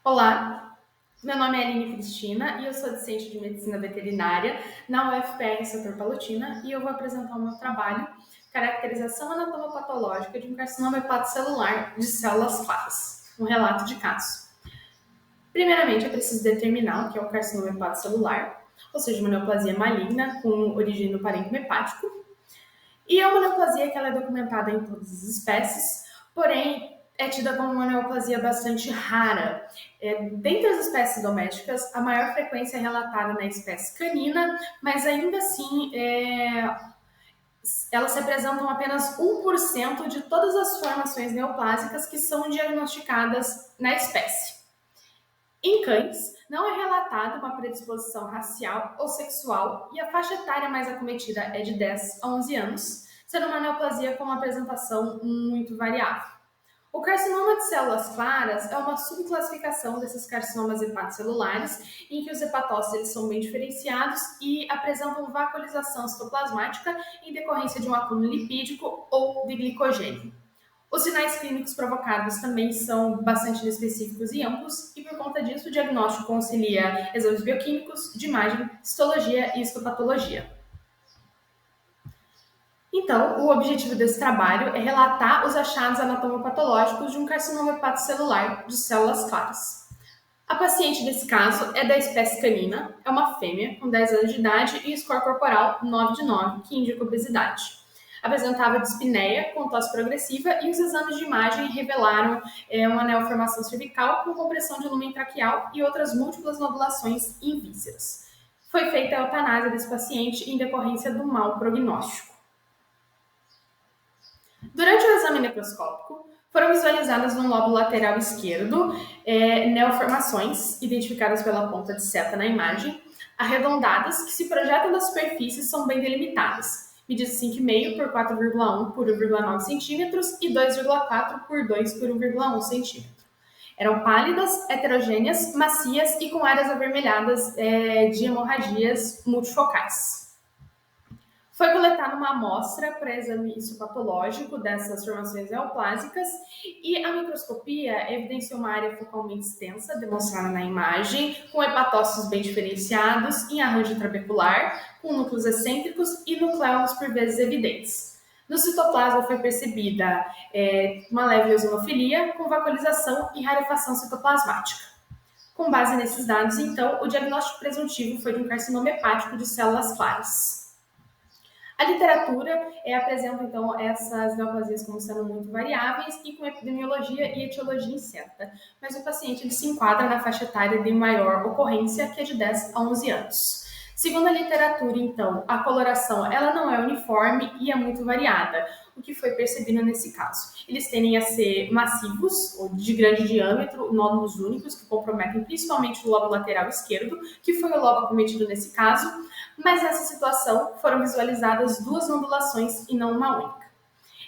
Olá, meu nome é Aline Cristina e eu sou discente de medicina veterinária na UFPR Setor Palotina e eu vou apresentar o meu trabalho, Caracterização Anatomopatológica de um carcinoma hepatocelular de células claras, um relato de caso. Primeiramente, é preciso determinar o que é o carcinoma hepatocelular, ou seja, uma neoplasia maligna com origem no parênquima hepático, e é uma neoplasia que ela é documentada em todas as espécies, porém é tida como uma neoplasia bastante rara. Dentre as espécies domésticas, a maior frequência é relatada na espécie canina, mas ainda assim elas representam apenas 1% de todas as formações neoplásicas que são diagnosticadas na espécie. Em cães, não é relatada uma predisposição racial ou sexual e a faixa etária mais acometida é de 10 a 11 anos, sendo uma neoplasia com uma apresentação muito variável. O carcinoma de células claras é uma subclassificação desses carcinomas hepatocelulares, em que os hepatócitos são bem diferenciados e apresentam vascularização citoplasmática em decorrência de um acúmulo lipídico ou de glicogênio. Os sinais clínicos provocados também são bastante específicos e amplos, e por conta disso o diagnóstico concilia exames bioquímicos, de imagem, histologia e histopatologia. Então, o objetivo desse trabalho é relatar os achados anatomopatológicos de um carcinoma hepatocelular de células claras. A paciente desse caso é da espécie canina, é uma fêmea com 10 anos de idade e score corporal 9 de 9, que indica obesidade. Apresentava dispneia com tosse progressiva e os exames de imagem revelaram uma neoformação cervical com compressão de lumen traqueal e outras múltiplas nodulações em vísceras. Foi feita a eutanásia desse paciente em decorrência do mau prognóstico. Durante o exame necroscópico, foram visualizadas no lobo lateral esquerdo neoformações, identificadas pela ponta de seta na imagem, arredondadas, que se projetam da superfície são bem delimitadas, medidas 5,5 por 4,1 por 1,9 centímetros e 2,4 por 2 por 1,1 centímetro. Eram pálidas, heterogêneas, macias e com áreas avermelhadas de hemorragias multifocais. Foi coletada uma amostra para exame histopatológico dessas formações neoplásicas e a microscopia evidenciou uma área focalmente extensa, demonstrada na imagem, com hepatócitos bem diferenciados, em arranjo trabecular, com núcleos excêntricos e nucleolos por vezes evidentes. No citoplasma foi percebida uma leve eosinofilia, com vascularização e rarefação citoplasmática. Com base nesses dados, então, o diagnóstico presuntivo foi de um carcinoma hepático de células claras. A literatura apresenta, então, essas neoplasias como sendo muito variáveis e com epidemiologia e etiologia incerta, mas o paciente ele se enquadra na faixa etária de maior ocorrência, que é de 10 a 11 anos. Segundo a literatura, então, a coloração ela não é uniforme e é muito variada, o que foi percebido nesse caso. Eles tendem a ser massivos, ou de grande diâmetro, nódulos únicos, que comprometem principalmente o lobo lateral esquerdo, que foi o lobo acometido nesse caso, mas nessa situação foram visualizadas 2 nodulações e não uma única.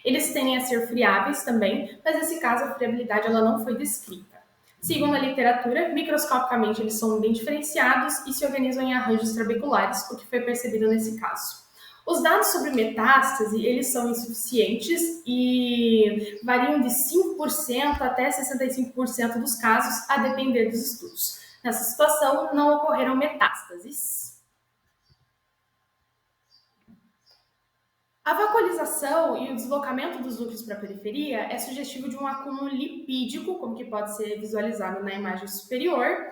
Eles tendem a ser friáveis também, mas nesse caso a friabilidade ela não foi descrita. Segundo a literatura, microscopicamente eles são bem diferenciados e se organizam em arranjos trabeculares, o que foi percebido nesse caso. Os dados sobre metástase, eles são insuficientes e variam de 5% até 65% dos casos, a depender dos estudos. Nessa situação, não ocorreram metástases. A vascularização e o deslocamento dos núcleos para a periferia é sugestivo de um acúmulo lipídico, como que pode ser visualizado na imagem superior,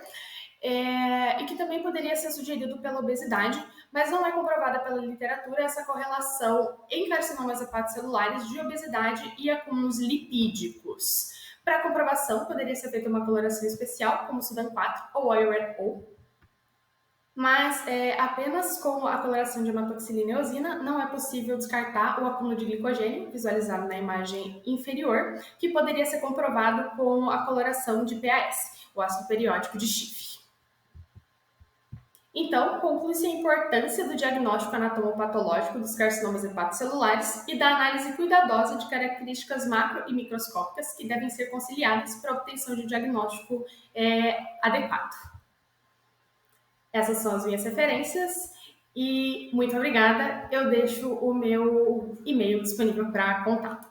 e que também poderia ser sugerido pela obesidade, mas não é comprovada pela literatura essa correlação em carcinomas hepatocelulares de obesidade e acúmulos lipídicos. Para comprovação, poderia ser feita uma coloração especial, como Sudan 4 ou IURET-O, mas apenas com a coloração de hematoxilina e eosina não é possível descartar o acúmulo de glicogênio, visualizado na imagem inferior, que poderia ser comprovado com a coloração de PAS, o ácido periódico de Schiff. Então, conclui-se a importância do diagnóstico anatomopatológico dos carcinomas hepatocelulares e da análise cuidadosa de características macro e microscópicas que devem ser conciliadas para a obtenção de um diagnóstico adequado. Essas são as minhas referências e muito obrigada. Eu deixo o meu e-mail disponível para contato.